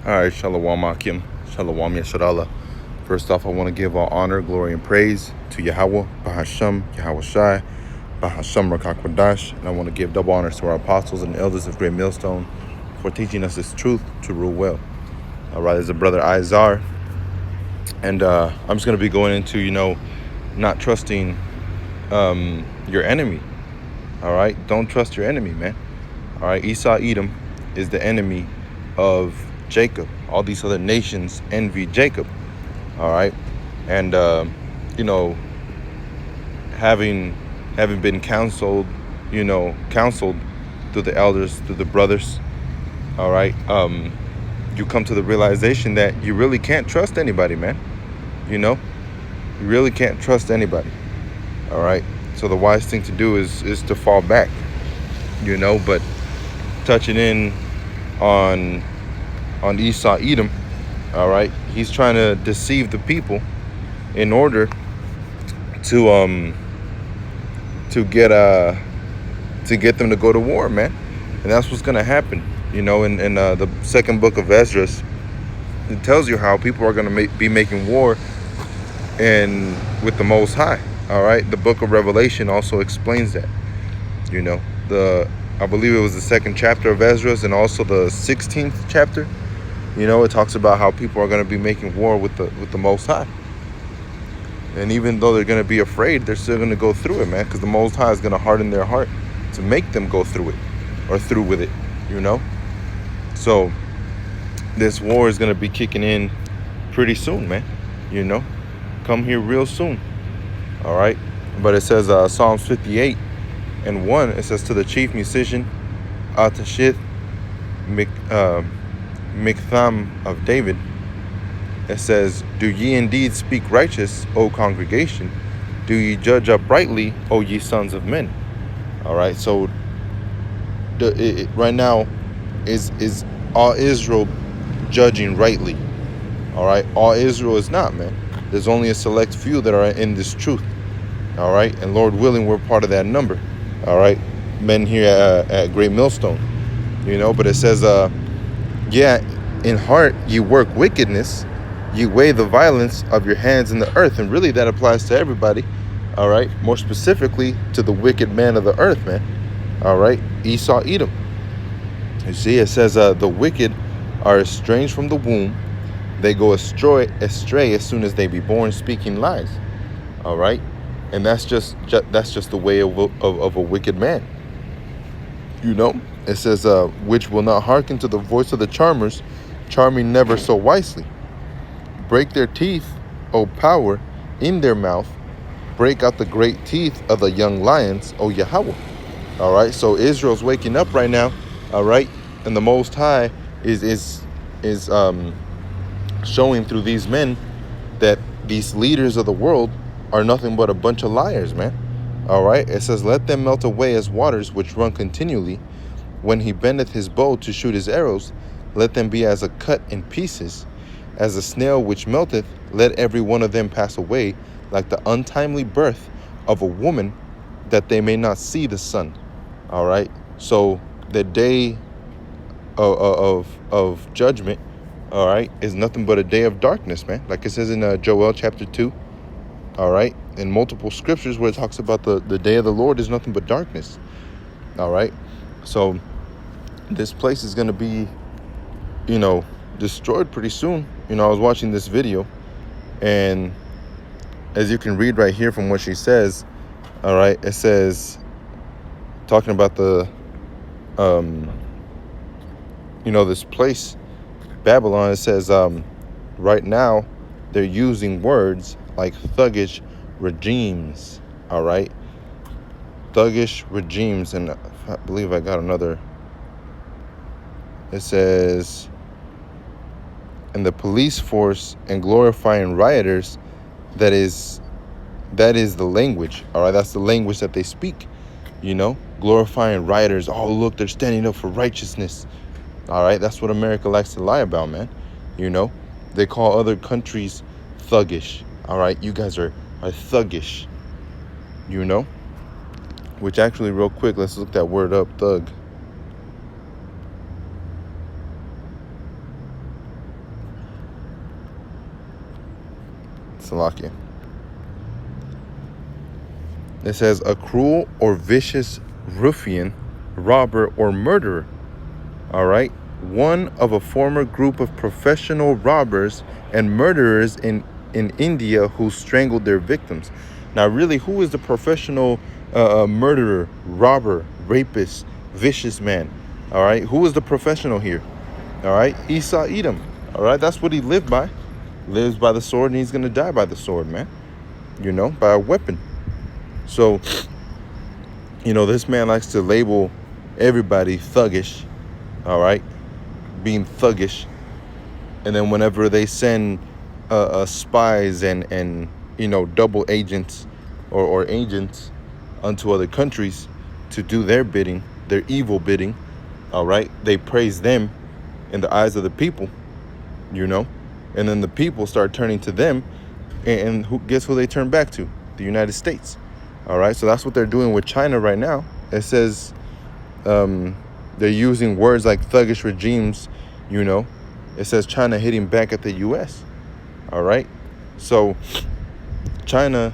All right, Shalom Akim, Shalom Yeshadallah. First off, I want to give all honor, glory, and praise to Yahweh, Bahasham, Yahweh Shai, Bahasham Rakakwadash. And I want to give double honors to our apostles and elders of Great Millstone for teaching us this truth to rule well. All right, there's a brother Izar. And I'm just going to be going into, not trusting your enemy. All right, don't trust your enemy, man. All right, Esau, Edom is the enemy of Jacob. All these other nations envy Jacob. All right, and having been counseled through the elders, through the brothers. All right, you come to the realization that you really can't trust anybody, man. You really can't trust anybody. All right, so the wise thing to do is to fall back. But touching in on Esau, Edom, all right, he's trying to deceive the people in order to get them to go to war, man. And that's what's gonna happen. In the second book of Ezra, it tells you how people are gonna be making war with the Most High. All right, the book of Revelation also explains that. I believe it was the second chapter of Ezra and also the 16th chapter. It talks about how people are going to be making war with the Most High. And even though they're going to be afraid, they're still going to go through it, man, because the Most High is going to harden their heart to make them go through it or through with it, So this war is going to be kicking in pretty soon, man, Come here real soon, all right? But it says Psalms 58:1, it says, to the chief musician, Atashith, Miktham of David, it says, do ye indeed speak righteous, O congregation? Do ye judge uprightly, O ye sons of men? All right, so right now is all Israel judging rightly? All right, all Israel is not, man. There's only a select few that are in this truth. All right, and Lord willing, we're part of that number. All right, men here at Great Millstone, but it says, in heart you work wickedness, you weigh the violence of your hands in the earth. And really that applies to everybody, all right? More specifically to the wicked man of the earth, man, all right? Esau, Edom. You see, it says, the wicked are estranged from the womb. They go astray as soon as they be born, speaking lies, all right? And that's just the way of a wicked man. It says, which will not hearken to the voice of the charmers, charming never so wisely. Break their teeth, O power, in their mouth. Break out the great teeth of the young lions, O Yahweh. All right, so Israel's waking up right now, all right? And the Most High is showing through these men that these leaders of the world are nothing but a bunch of liars, man. All right, it says, let them melt away as waters which run continually. When he bendeth his bow to shoot his arrows, let them be as a cut in pieces. As a snail which melteth, let every one of them pass away, like the untimely birth of a woman, that they may not see the sun. All right, so the day of judgment, all right, is nothing but a day of darkness, man. Like it says in Joel chapter 2. All right, in multiple scriptures where it talks about the day of the Lord is nothing but darkness. All right, so this place is going to be, destroyed pretty soon. I was watching this video, and as you can read right here from what she says, all right, it says, talking about the, this place, Babylon, it says, right now they're using words like thuggish regimes, all right? Thuggish regimes, and I believe I got another. It says, and the police force and glorifying rioters, that is the language, all right? That's the language that they speak, glorifying rioters. Oh, look, they're standing up for righteousness, all right? That's what America likes to lie about, man. They call other countries thuggish. All right, you guys are thuggish, which actually, real quick, let's look that word up, thug. Salakia. It says a cruel or vicious ruffian, robber, or murderer. All right. One of a former group of professional robbers and murderers in India who strangled their victims. Now, really, who is the professional murderer, robber, rapist, vicious man? All right. Who is the professional here? All right. Esau Edom. All right. That's what he lived by. Lives by the sword, and he's going to die by the sword, man. You know, by a weapon. So, you know, this man likes to label everybody thuggish. All right. Being thuggish. And then whenever they send spies and you know, double agents or agents unto other countries to do their bidding, their evil bidding, all right, they praise them in the eyes of the people, you know, and then the people start turning to them, and guess who they turn back to? The United States. All right, so that's what they're doing with China right now. It says they're using words like thuggish regimes, you know. It says China hitting back at the U.S. All right, so China,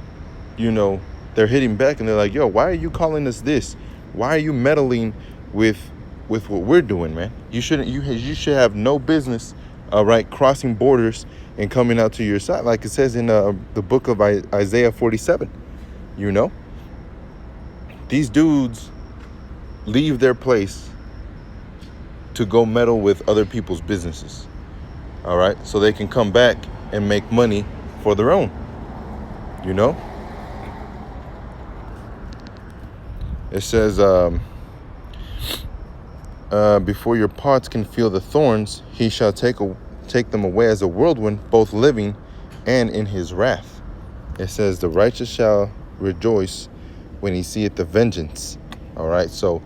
you know, they're hitting back, and they're like, yo, why are you calling us this? Why are you meddling with what we're doing, man? You shouldn't. You should have no business, all right, crossing borders and coming out to your side, like it says in the book of Isaiah 47. You know, these dudes leave their place to go meddle with other people's businesses, all right, so they can come back and make money for their own. You know, it says, before your pots can feel the thorns, he shall take them away as a whirlwind, both living and in his wrath. It says, the righteous shall rejoice when he seeth the vengeance. All right, so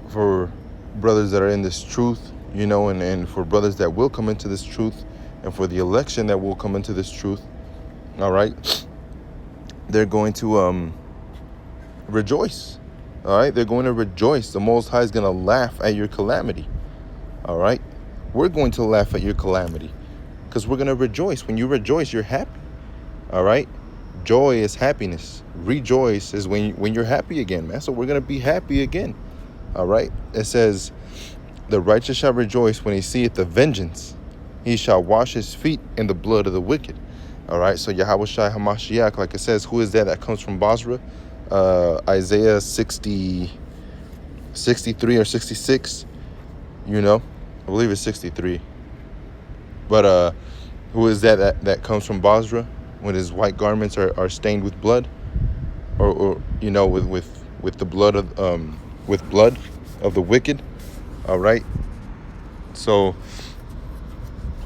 for brothers that are in this truth, you know, and for brothers that will come into this truth, and for the election that will come into this truth, all right, they're going to rejoice. All right, they're going to rejoice. The Most High is going to laugh at your calamity. All right, we're going to laugh at your calamity because we're going to rejoice. When you rejoice, you're happy. All right, joy is happiness. Rejoice is when you're happy again, man. So we're going to be happy again. All right, it says, the righteous shall rejoice when he seeth the vengeance. He shall wash his feet in the blood of the wicked. All right, so Yahweh Shai HaMashiach, like it says, who is that comes from Basra? Isaiah 63 or 66, you know, I believe it's 63. But who is that comes from Basra when his white garments are stained with blood, or you know, with the blood of the wicked? All right, so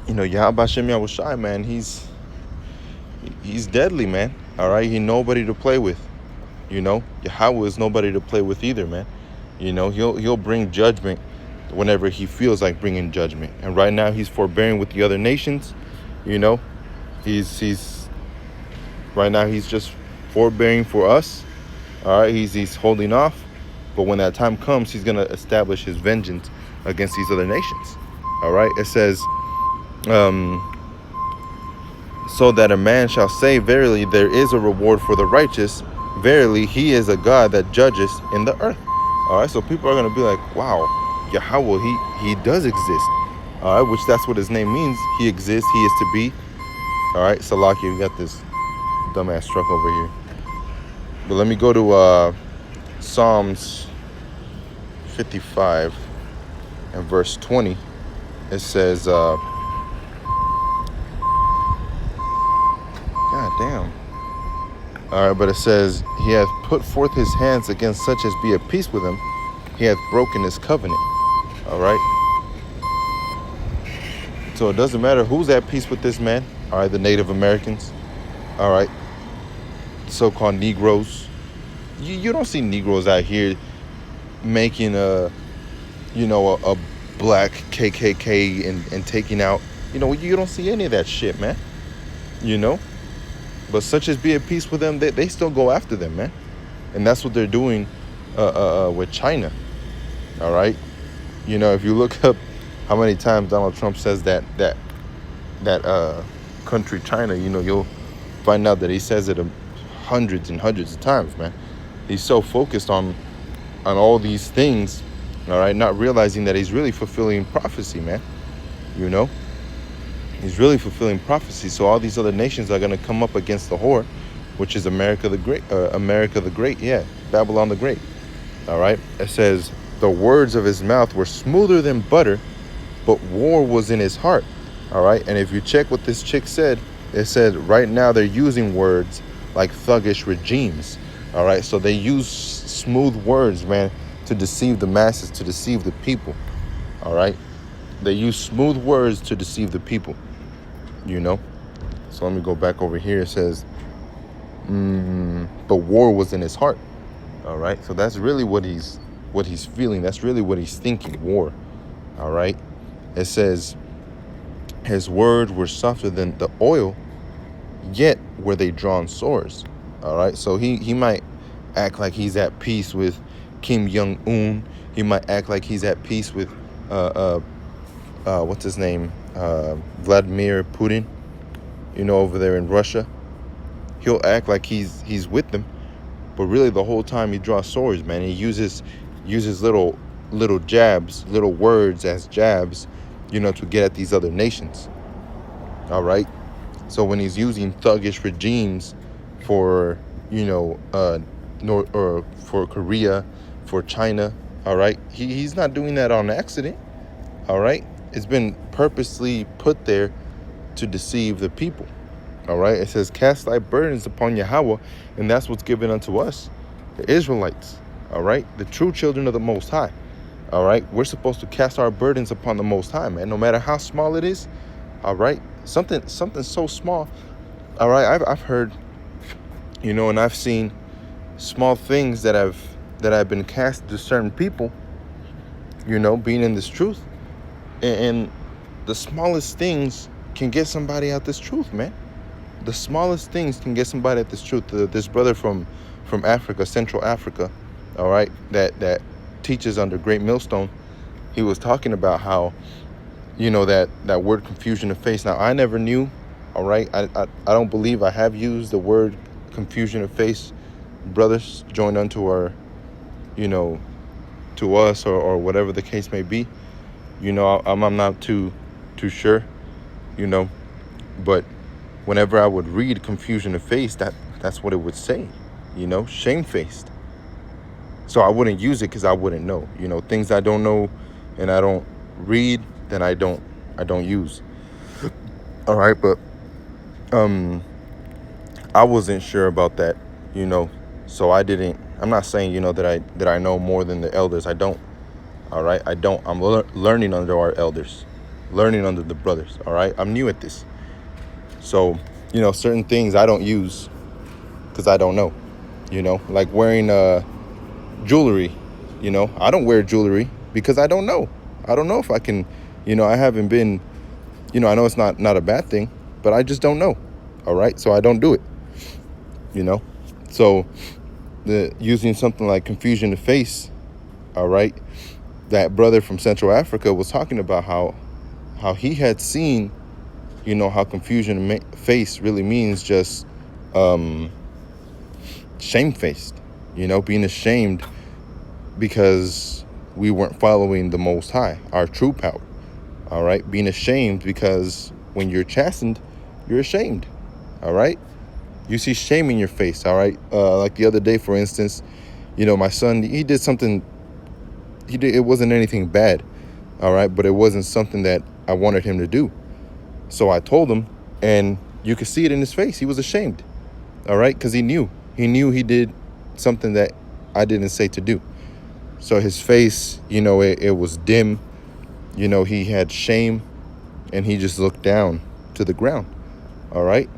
you know, Yahweh Shem Yahushai, man, he's deadly, man. All right, he nobody to play with. You know, Yahweh is nobody to play with either, man. You know, he'll bring judgment whenever he feels like bringing judgment. And right now he's forbearing with the other nations. You know, he's right now he's just forbearing for us. All right, he's holding off. But when that time comes, he's gonna establish his vengeance against these other nations. All right, it says, so that a man shall say, verily, there is a reward for the righteous. Verily, he is a God that judges in the earth. All right, so people are going to be like, wow, Yahweh, he does exist. All right, which that's what his name means. He exists, he is to be. All right, Salakia, we got this dumbass truck over here. But let me go to Psalms 55 and verse 20. It says, God damn. All right, but it says, he hath put forth his hands against such as be at peace with him. He hath broken his covenant. All right. So it doesn't matter who's at peace with this man. All right, the Native Americans. All right, so-called Negroes. You don't see Negroes out here making a black KKK and taking out. You know, you don't see any of that shit, man. You know. But such as be at peace with them, they still go after them, man. And that's what they're doing with China. All right. You know, if you look up how many times Donald Trump says that country, China, you'll find out that he says it hundreds and hundreds of times, man. He's so focused on all these things, all right, not realizing that he's really fulfilling prophecy, man. He's really fulfilling prophecy. So all these other nations are going to come up against the whore, which is America the Great, yeah, Babylon the Great. All right, it says the words of his mouth were smoother than butter, but war was in his heart. All right, and if you check what this chick said, it said right now they're using words like thuggish regimes. All right, so they use smooth words, man, to deceive the masses, to deceive the people. All right, they use smooth words to deceive the people. So let me go back over here. It says, but war was in his heart. All right, so that's really what he's feeling. That's really what he's thinking. War. All right, it says his words were softer than the oil, yet were they drawn swords. All right, so he might act like he's at peace with Kim Jong-un. He might act like he's at peace with what's his name, Vladimir Putin, over there in Russia. He'll act like he's with them, but really the whole time he draws swords, man. He uses little jabs, little words as jabs, to get at these other nations. All right, so when he's using thuggish regimes for for Korea, for China, all right, he's not doing that on accident. All right, it's been purposely put there to deceive the people. All right, it says, cast thy burdens upon Yahweh, and that's what's given unto us, the Israelites. All right, the true children of the Most High. All right, we're supposed to cast our burdens upon the Most High, man, no matter how small it is. All right, something so small. All right, I've heard, and I've seen small things that have been cast to certain people, being in this truth, and the smallest things can get somebody out this truth, man. The smallest things can get somebody at this truth. This brother from Africa, Central Africa, all right, that teaches under Great Millstone, he was talking about how, that word confusion of face. Now, I never knew, all right, I don't believe I have used the word confusion of face. Brothers joined unto our, to us, or whatever the case may be. I'm not too sure, but whenever I would read confusion of face, that's what it would say, shamefaced. So I wouldn't use it because I wouldn't know, things I don't know and I don't read, then I don't use. All right, but I wasn't sure about that, so I'm not saying, that I know more than the elders. I don't. All right, I don't. I'm learning under our elders, learning under the brothers. All right, I'm new at this. So, certain things I don't use because I don't know, like wearing jewelry. I don't wear jewelry because I don't know. I don't know if I can, I haven't been, I know it's not a bad thing, but I just don't know. All right, so I don't do it, So using something like confusion of face, all right, that brother from Central Africa was talking about how he had seen, how confusion of face really means just shamefaced, being ashamed because we weren't following the Most High, our true power. All right, being ashamed because when you're chastened, you're ashamed. All right, you see shame in your face. All right, like the other day, for instance, my son, he did something. It wasn't anything bad, all right, but it wasn't something that I wanted him to do. So I told him, and you could see it in his face. He was ashamed, all right, because he knew he did something that I didn't say to do. So his face, it was dim, he had shame, and he just looked down to the ground, all right.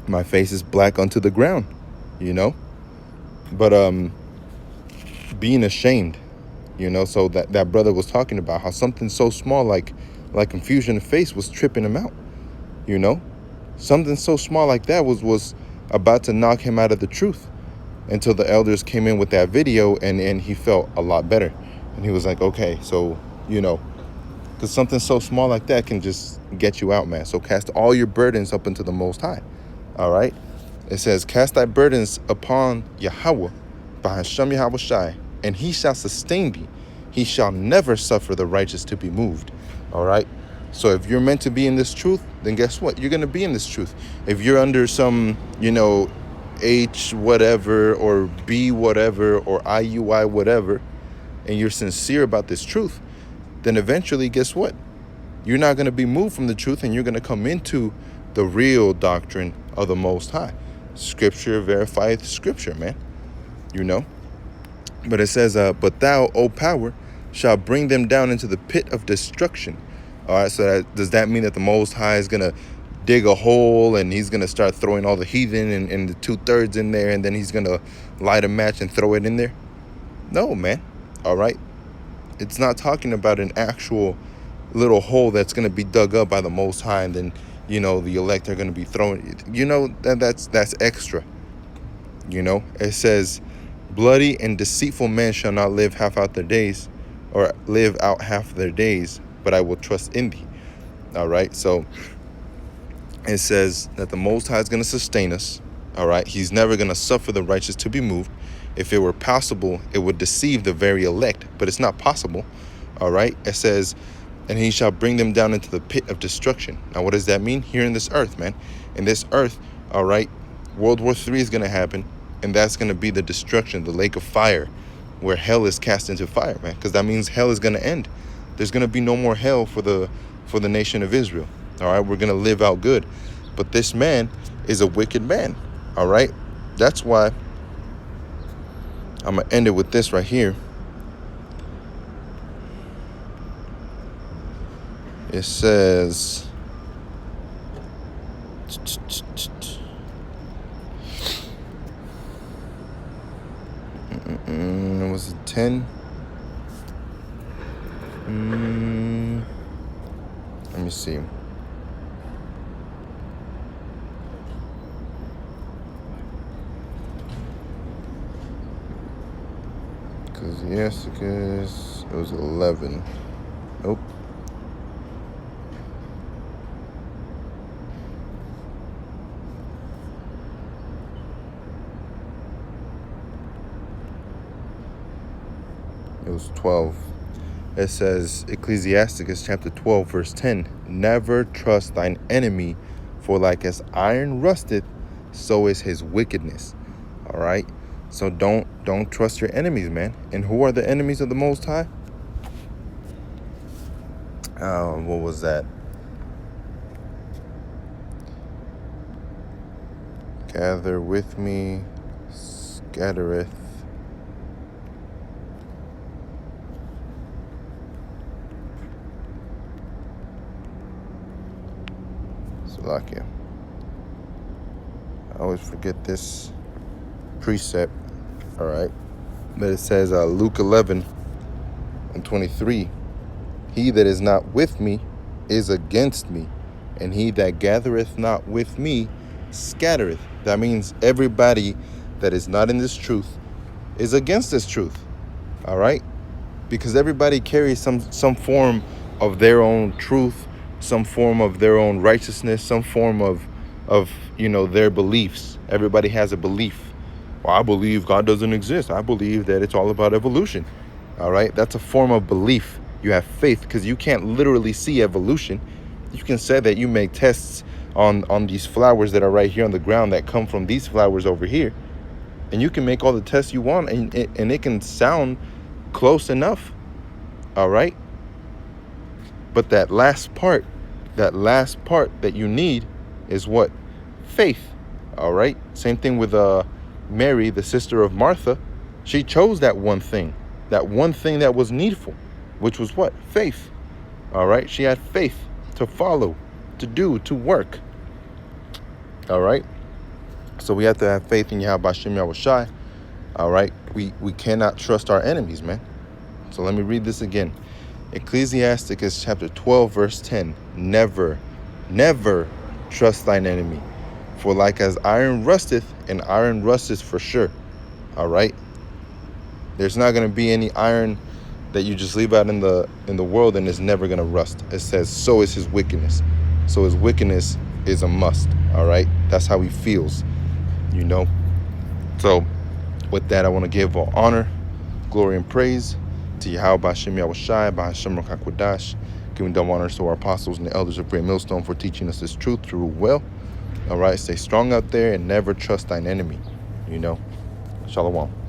My face is black onto the ground, but being ashamed. So that brother was talking about how something so small like confusion of face was tripping him out. Something so small like that was about to knock him out of the truth, until the elders came in with that video, and he felt a lot better, and he was like, okay, so Because something so small like that can just get you out, man. So cast all your burdens up into the Most High. All right? It says, cast thy burdens upon Yahweh, by Hashem Yahweh Shai, and he shall sustain thee. He shall never suffer the righteous to be moved. All right? So if you're meant to be in this truth, then guess what? You're going to be in this truth. If you're under some, H whatever or B whatever or IUI whatever, and you're sincere about this truth, then eventually, guess what? You're not going to be moved from the truth, and you're going to come into the real doctrine of the Most High. Scripture verifieth scripture, man. But it says, but thou, O power, shall bring them down into the pit of destruction. All right, so does that mean that the Most High is going to dig a hole and he's going to start throwing all the heathen and the 2/3 in there, and then he's going to light a match and throw it in there? No, man. All right. It's not talking about an actual little hole that's going to be dug up by the Most High, and then, the elect are going to be throwing. That's extra. It says, bloody and deceitful men shall not live half out their days, or live out half their days, but I will trust in thee. All right. So it says that the Most High is going to sustain us. All right. He's never going to suffer the righteous to be moved. If it were possible, it would deceive the very elect, but it's not possible. All right. It says, and he shall bring them down into the pit of destruction. Now, what does that mean? Here in this earth, man. In this earth, all right, World War III is going to happen, and that's going to be the destruction, the lake of fire, where hell is cast into fire, man, because that means hell is going to end. There's going to be no more hell for the nation of Israel. All right, we're going to live out good. But this man is a wicked man. All right, that's why I'm going to end it with this right here. It says, was it 10? Let me see. Because it was 11. Nope. It was 12. It says, Ecclesiasticus chapter 12, verse 10, never trust thine enemy, for like as iron rusteth, so is his wickedness. All right. So don't trust your enemies, man. And who are the enemies of the Most High? What was that? Gather with me, scattereth. Salakia. I always forget this precept. All right. But it says Luke 11:23. He that is not with me is against me, and he that gathereth not with me scattereth. That means everybody that is not in this truth is against this truth. All right? Because everybody carries some form of their own truth, some form of their own righteousness, some form of their beliefs. Everybody has a belief. Well, I believe God doesn't exist. I believe that it's all about evolution. All right? That's a form of belief. You have faith because you can't literally see evolution. You can say that you make tests on these flowers that are right here on the ground that come from these flowers over here. And you can make all the tests you want, and it can sound close enough. All right? But that last part that you need is what? Faith. All right? Same thing with Mary, the sister of Martha. She chose that one thing that was needful, which was what? Faith. All right? She had faith to follow, to do, to work. All right? So we have to have faith in Yahweh Hashem Yahweh Shai. All right? We cannot trust our enemies, man. So let me read this again. Ecclesiasticus chapter 12, verse 10. Never trust thine enemy. For like as iron rusteth, and iron rusteth for sure. All right? There's not going to be any iron that you just leave out in the world and it's never gonna rust. It says, so is his wickedness. So his wickedness is a must. All right, that's how he feels, you know. So with that, I want to give all honor, glory, and praise to Yahweh B'Hashem Yahushai, B'Hashem Ruach HaKodesh, giving double honors to our apostles and the elders of Great Millstone for teaching us this truth to rule well. All right, stay strong out there and never trust thine enemy, you know. Shalom.